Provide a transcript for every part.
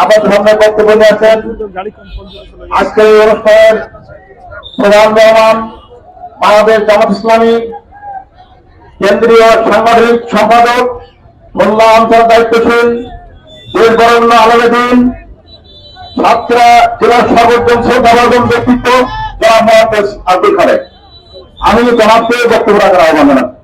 আমার সামনে বক্তব্য নিয়েছেন আজকের এই অনুষ্ঠানের প্রধান মেহমান বাংলাদেশ জামাত ইসলামী কেন্দ্রীয় সাংগঠনিক সম্পাদক খুলনা অঞ্চল দায়িত্বশীল দেশ বরেণ্য আলমদিন সাতক্ষীরা জেলার সর্বোচ্চ শ্রদ্ধাভাজন ব্যক্তিত্ব জনাব মোহাম্মদ আব্দুল খালেক। আমি জনাবকে বক্তব্য রাখার আহ্বান জানাচ্ছি।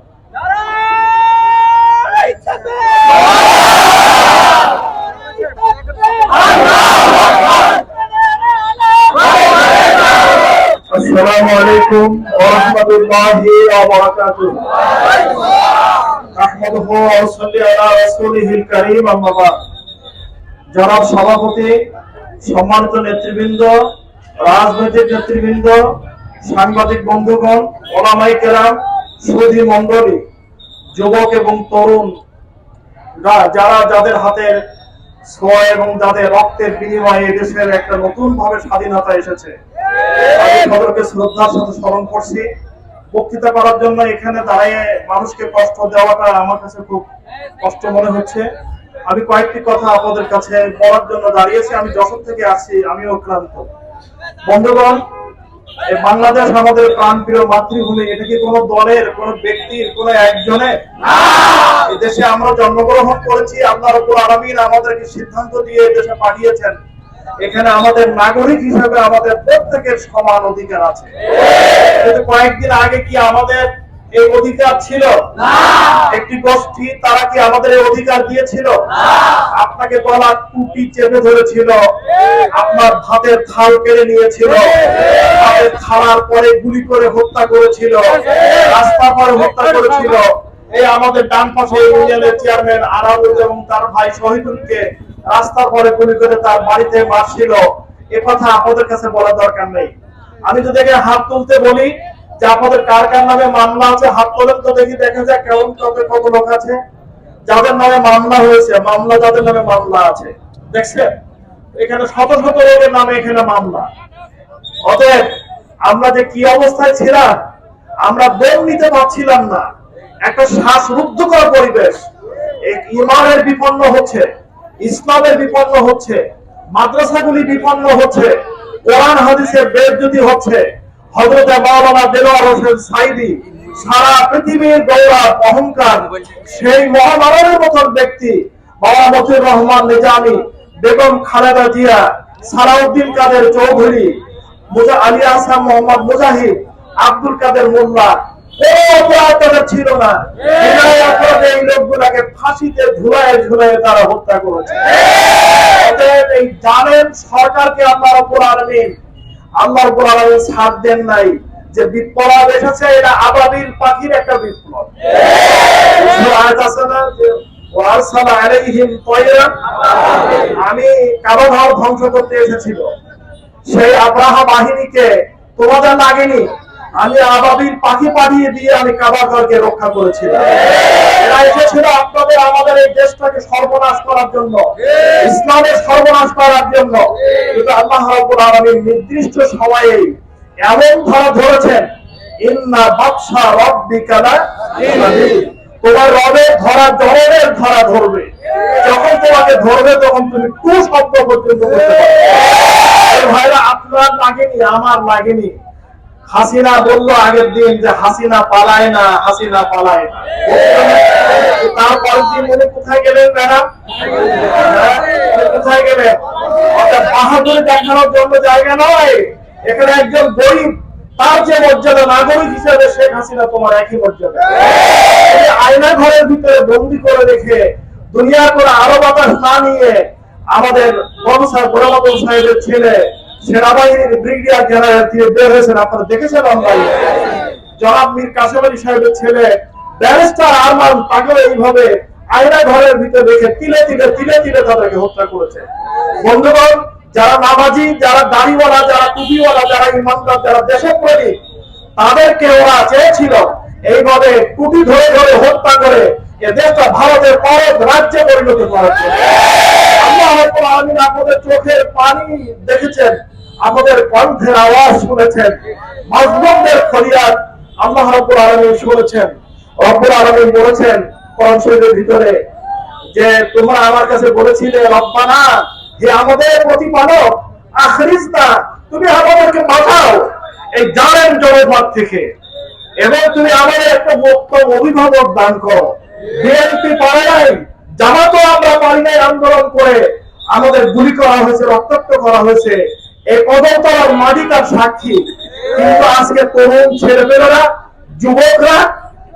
আসসালামু আলাইকুম ওয়া রাহমাতুল্লাহি ওয়া বারাকাতুহু। আহমাদুহু ওয়া সাল্লি আলা রাসূলিহিল কারীম, আম্মা বা'দ। জনাব সভাপতি, সম্মানিত নেতৃবৃন্দ, রাজনৈতিক নেতৃবৃন্দ, সাংবাদিক বন্ধুগণ, ওলামায়ে কেরাম, সুধী মণ্ডলী, যুবক এবং তরুণ, যারা যাদের হাতের ছোঁয়া এবং যাদের রক্তের বিনিময়ে দেশের একটা নতুন ভাবে স্বাধীনতা এসেছে, আমি তাদেরকে শ্রদ্ধার সাথে স্মরণ করছি। বক্তৃতা করার জন্য এখানে দাঁড়িয়ে মানুষকে কষ্ট দেওয়াটা আমার কাছে খুব কষ্ট মনে হচ্ছে। আমি কয়েকটি কথা আপনাদের কাছে বলার জন্য দাঁড়িয়েছি। আমি যশোর থেকে আসছি, আমিও ক্লান্ত। বন্ধুগণ, বাংলাদেশ আমাদের প্রাণপ্রিয় মাতৃভূমি। এটা কি কোনো দলের, কোনো ব্যক্তির, কোনো একজনের? এই দেশে আমরা জন্মগ্রহণ করেছি, আল্লাহ রাব্বুল আলামিন আমাদেরকে সিদ্ধান্ত দিয়ে দেশে পাঠিয়েছেন। এখানে আমাদের নাগরিক হিসেবে আমাদের প্রত্যেকের সমান অধিকার আছে। কিন্তু কয়েকদিন আগে কি আমাদের এই অধিকার ছিল? একটি গোষ্ঠী, তারা কি আমাদের এই অধিকার দিয়েছিল? আপনাকে গলা টুপি চেপে ধরেছিল, আপনার ভাতের থাল কেড়ে নিয়েছিল, ভাতের থালার পরে গুলি করে হত্যা করেছিল, রাস্তা পরে হত্যা করেছিল। এই আমাদের ডান পাশে ইউনিয়নের চেয়ারম্যান আরাবুল এবং তার ভাই শহীদুলকে রাস্তার পরে গুলি করে তার বাড়িতে মারছিল। এ কথা আপনাদের কাছে বলার দরকার নেই। আমি যদি হাত তুলতে বলি যে আপনাদের কার কার নামে মামলা আছে, হাত তোলেন তো দেখি, দেখা যায় কেমন কত লোক আছে যাদের নামে মামলা হয়েছে, মামলা যাদের নামে মামলা আছে। দেখছেন এখানে শত শত লোকের নামে এখানে মামলা। অতএব আমরা যে কি অবস্থায় ছিলাম, আমরা দম নিতে পারছিলাম না। একটা শ্বাসরুদ্ধকর পরিবেশ। ইমানের বিপন্ন হচ্ছে, ইসলামের বিপন্ন হচ্ছে, মাদ্রাসাগুলি বিপন্ন হচ্ছে, কোরআন হাদিসের বেইজ্জতি হচ্ছে। হযরত মাওলানা দেলোয়ার হোসেন সাঈদী, সারা পৃথিবীর গৌরব অহংকার, সেই মহামানবের মতন ব্যক্তি মাওলানা মতিউর রহমান নিজামী, বেগম খালেদা জিয়া, সালাউদ্দিন কাদের চৌধুরী, আলী আহসান মোহাম্মদ মুজাহিদ, আব্দুল কাদের মোল্লা, ছিল না। এই লোকগুলাকে ফাঁসিতে ঝুলায় তারা হত্যা করেছে। এই জালেম সরকারকে আল্লাহ রাব্বুল আলামিন ছাড় দেন নাই। যে বিপ্লব এসেছে, এটা আবাবিল পাখির একটা বিপ্লব। আমি কাবা ঘর ধ্বংস করতে এসেছিল, সেই আব্রাহা বাহিনীকে তোমাদের লাগেনি, আমি আবাবিল পাখি পাঠিয়ে দিয়ে আমি কাবা ঘরকে রক্ষা করেছিলাম। এরা এসেছিল আপনাদের আমাদের এই দেশটাকে সর্বনাশ করার জন্য, ইসলামের সর্বনাশ করার জন্য। কিন্তু আল্লাহ রাব্বুল আলামিন নির্দিষ্ট সময়ে এমন ধরা ধরেছেন, ইন্না বাতশা রাব্বিকা লাশাদীদ। তোমার রবের ধরা জনমের ধরা ধরবে। যখন তোমাকে ধরবে তখন তুমি টু শব্দ পর্যন্ত করতে পারবে। ভাইরা, আপনার লাগেনি, আমার লাগেনি। হাসিনা বললো আগের দিন যে হাসিনা পালায় না, হাসিনা পালায় না। তারপরের দিন উনি কোথায় গেলেন ম্যাডাম? কোথায় গেলেন? বাহাদুরি দেখানোর জন্য জায়গা নয়। এখানে একজন গরিব, তার যে মর্যাদা, নাগরিক হিসেবে শেখ হাসিনা তোমার একই মর্যাদা। আয়না ঘরের ভিতরে বন্দি করে রেখে দুনিয়ার করে আরো বাতাস না নিয়ে আমাদের গোলাম সাহেবের ছেলে সেনাবাহিনীর ব্রিগেডিয়ার জেনারেল তিনি বের হয়েছেন, আপনারা দেখেছেন অনলাইনে। জনাব মীর কাসেম আলী সাহেবের ছেলে ব্যারিস্টার আরমান, তাকে এইভাবে আয়না ঘরের ভিতরে রেখে তিলে তিলে তাদেরকে হত্যা করেছে। বন্ধুগণ, যারা নামাজি, যারা দাড়িওয়ালা, যারা টুপিওয়ালা, যারা ইমানদার, যারা দেশপ্রেমী, তাদেরকে ওরা চেয়েছিল এইভাবে টুপি ধরে ধরে হত্যা করে এ দেশটা ভারতের পরব রাজ্যে পরিণত করার জন্য। আল্লাহ রাব্বুল আলামিন আপনাদের চোখের পানি দেখেছেন, আমাদের কণ্ঠের আওয়াজ শুনেছেন, মাজলুমদের ফরিয়াদ আল্লাহ রাব্বুল আলামিন শুনেছেন। রব্বুল আলামিন বলেছেন কোরআন শরীফের ভিতরে যে তোমরা আমার কাছে বলেছিলে রব্বানা হে আমাদের প্রতিপালক, আখরিজনা, তুমি আমাদেরকে বাঁচাও এই জালেম জনপদ থেকে, এবং তুমি আমাদের একটা উত্তম অভিভাবক দান করো। বিএনপি পারে নাই, জামাতও আমরা পারি নাই আন্দোলন করে, আমাদের গুলি করা হয়েছে, রক্তাক্ত করা হয়েছে, এই কদমতলার মাটি তার সাক্ষী। কিন্তু আজকে তরুণ ছেলেমেয়েরা, যুবকরা,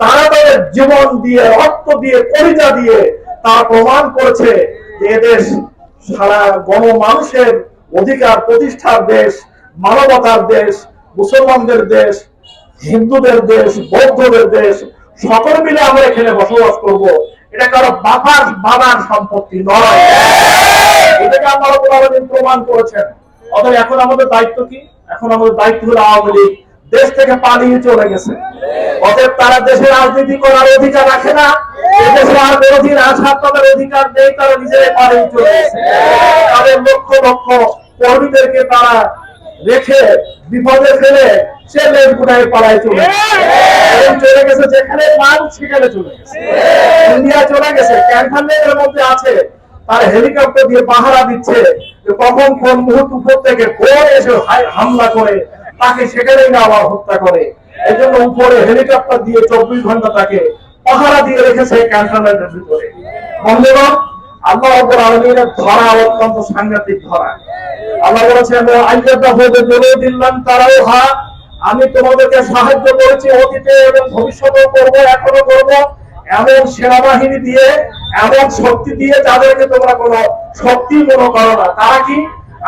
তারা তাদের জীবন দিয়ে, রক্ত দিয়ে, কলিজা দিয়ে তারা প্রমাণ করেছে যে এদেশ সারা গণমানুষের অধিকার প্রতিষ্ঠার দেশ, মানবতার দেশ, মুসলমানদের দেশ, হিন্দুদের দেশ, বৌদ্ধদের দেশ, সকল মিলে আমরা এখানে বসবাস করব। এটা কারো বাবার সম্পত্তি নয়, এটাকে আপনারা কোনদিন প্রমাণ করেছেন। অতএব এখন আমাদের দায়িত্ব কি? এখন আমাদের দায়িত্ব হলো আওয়ামী লীগ দেশ থেকে পালিয়ে চলে গেছে। অতএব তারা দেশে রাজনীতি করার অধিকার রাখে না, এদেশে আর বিরোধীর আশা তাদের অধিকার নেই, তারা নিজেরাই পালিয়ে চলে গেছে। তাদের লক্ষ লক্ষ কর্মীদেরকে তারা রেখে বিপদে ফেলে সে লেন গুনায় পালায় চলে গেছে, যেখানে মান সেখানে চলে গেছে, ইন্ডিয়া চলে গেছে, ক্যান্টনমেন্টের মধ্যে আছে, তার হেলিকপ্টার দিয়ে পাহারা দিচ্ছে যে কখন কোন মুহূর্ত উপর থেকে ভোর এসে হামলা করে তাকে সেখানেই না আবার হত্যা করে। এই জন্য উপরে হেলিকপ্টার দিয়ে 24 ঘন্টা তাকে পাহারা দিয়ে রেখেছে ক্যান্টনমেন্টের ভিতরে। বন্ধুগণ, আল্লাহ রাব্বুল আলামিনের ধরা অত্যন্ত সাংঘাতিক ধরা। আল্লাহ বলেছেন, আমি তোমাদেরকে সাহায্য করেছি অতীতে এবং ভবিষ্যতেও করব, এখনো করব, এমন সেনাবাহিনী দিয়ে, এমন শক্তি দিয়ে যাদেরকে তোমরা কোনো শক্তি মনে করো না। তারা কি?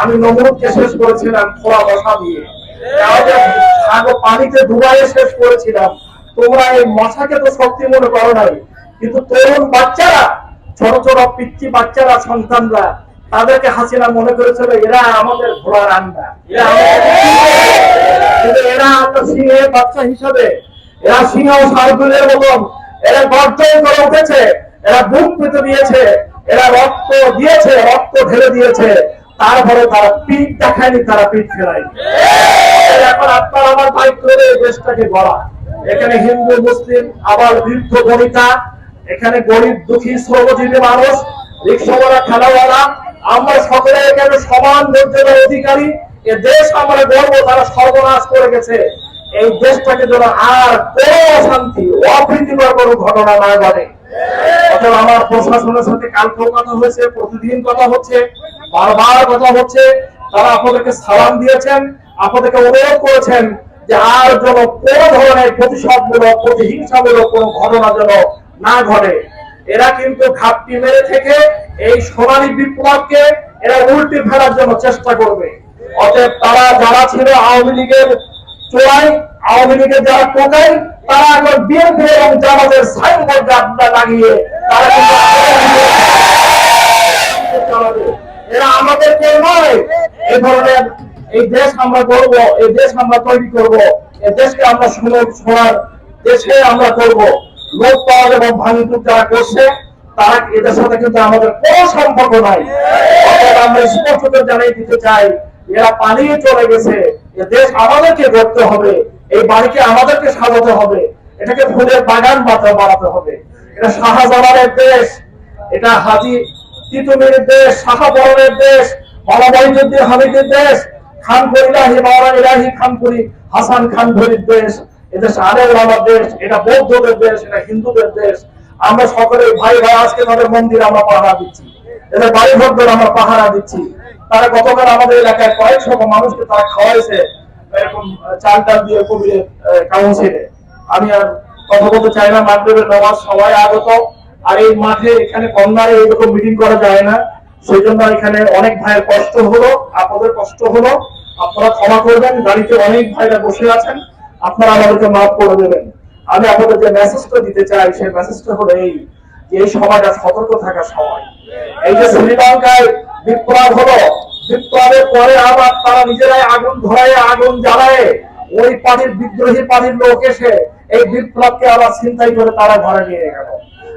আমি নমরুদকে শেষ করেছিলাম খোলা মশা দিয়ে, পানিতে ডুবাইয়ে শেষ করেছিলাম, তোমরা এই মশাকে তো শক্তি মনে করো নাই। কিন্তু তরুণ বাচ্চারা, ছোট ছোট পিচ্চি বাচ্চারা, সন্তানরা, তাদেরকে হাসিনা মনে করেছিল এরা আমাদের ঘোড়ার আন্ডা, এরা আমরা সিংহের বাচ্চা হিসাবে, এরা সিংহ শার্দুলের মতন এরা গর্জন করে উঠেছে, এরা বুক পেতে দিয়েছে, এরা রক্ত দিয়েছে, রক্ত ঢেলে দিয়েছে, তারপরে তারা পিঠ দেখায়নি, তারা পিঠ ফেরায়নি। এখন আপনার আমার দায়িত্ব দেশটাকে গড়া। এখানে হিন্দু, মুসলিম, আবার বৃদ্ধ বনিতা, এখানে গরিব দুঃখী শ্রমজীবী মানুষ, রিক্সাওয়ালা, ঠেলাওয়ালা, আমরা সকলে এখানে সমান মর্যাদার অধিকারী। এ দেশ আমরা গর্ব, তারা সর্বনাশ করে গেছে। এই দেশটাকে যেন আর কোনো অশান্তি, অপ্রীতিকর কোনো ঘটনা না ঘটে। অথবা আমার প্রশাসনের সাথে কালকেও কথা হয়েছে, প্রতিদিন কথা হচ্ছে, বারবার কথা হচ্ছে। তারা আপনাদেরকে সালাম দিয়েছেন, আপনাদেরকে অনুরোধ করেছেন যে আর যেন কোনো ধরনের প্রতিশোধমূলক, প্রতিহিংসামূলক কোনো ঘটনা যেন না ঘটে। এরা কিন্তু ঘাপটি মেরে থেকে এই সোনালী বিপ্লবকে এরা উল্টে ফেলার জন্য চেষ্টা করবে। অতএব তারা যারা ছিল আওয়ামী লীগের চোরাই, আওয়ামী লীগের যারা টোকাই, তারা এখন বিএনপি এবং জামাতের সাইনবোর্ড লাগিয়ে তারা চালাবে। এরা আমাদের কেউ নয়। এই ধরনের এই দেশ আমরা করব, এই দেশ আমরা তৈরি করব, এই দেশকে আমরা সোনার দেশে আমরা করব। লোক পাওয়া এবং ভাঙচুর যারা করছে তারা এদের সাথে কিন্তু আমাদের কোনো সম্পর্ক নাই। আমরা স্পষ্ট জানিয়ে দিতে চাই, এরা পালিয়ে চলে গেছে। এ দেশ আমাদেরকে গড়তে হবে, এই বাড়িকে আমাদেরকে সাজাতে হবে, এটাকে ফুলের বাগান বানাতে হবে। এটা শাহজালালের দেশ, এটা হাজী তিতুমির দেশ, শাহবরণের দেশ, মাওলানা হামিদের দেশ, খানপুর ইলাহি, মাওলানা ইলাহি খানপুরি হাসান খানপুরির দেশ, এদেশ আলে ওলামার দেশ, এটা বৌদ্ধদের দেশ, এটা হিন্দুদের দেশ। আমরা সকলে ভাই ভাই আজকে তাদের মন্দির আমরা পাহারা দিচ্ছি, এদের বাড়ি ঘরদের আমরা পাহারা দিচ্ছি। তারা গতকাল আমাদের এলাকায় কয়েকশো মানুষকে তারা খাওয়াইছে এরকম চাল ডাল দিয়ে কবিরের কাউন্সিলে। আমি আর কথা বলতে চাই না, মাগরিবের নামাজ সবাই আগত। আর এই মাঠে এখানে কর্নারে এরকম মিটিং করা যায় না, সেই জন্য এখানে অনেক ভাইয়ের কষ্ট হলো, আপনাদের কষ্ট হলো, আপনারা ক্ষমা করবেন। গাড়িতে অনেক ভাইরা বসে আছেন, আপনারা আমাদেরকে মাফ করে দেবেন। আমি আপনাদের যে মেসেজটা দিতে চাই সেই মেসেজটা হলো এই যে এই সময়টা সতর্ক থাকার সময়। এই যে শ্রীলঙ্কায় বিপ্লব হলো, বিপ্লবের পরে আবার তারা নিজেরাই আগুন ধরায়, আগুন জ্বালায়, ওই পার্টির বিদ্রোহী পার্টির লোক এসে এই বিপ্লবকে আবার ছিনতাই করে তারা ঘরে নিয়ে গেল।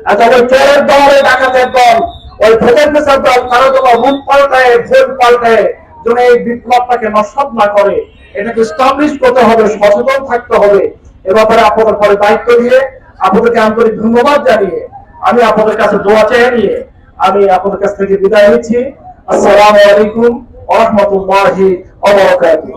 আচ্ছা, ওই চোরের দল, ওই ডাকাতের দল, ওই ভোটের পেশার দল, তারা তো ভোট পাল্টায়, ভোট পাল্টায় যেন এই বিপ্লবটাকে নস্বাত না করে, এটাকে স্টাবলিশ করতে হবে, সচেতন থাকতে হবে। এ ব্যাপারে আপনাদের পরে দায়িত্ব দিয়ে আপনাদেরকে আন্তরিক ধন্যবাদ জানিয়ে আমি আপনাদের কাছে দোয়া চেয়ে নিয়ে আমি আপনাদের কাছ থেকে বিদায় নিচ্ছি। আসসালামু আলাইকুম ওয়া রাহমাতুল্লাহি ওয়া বারাকাতুহু।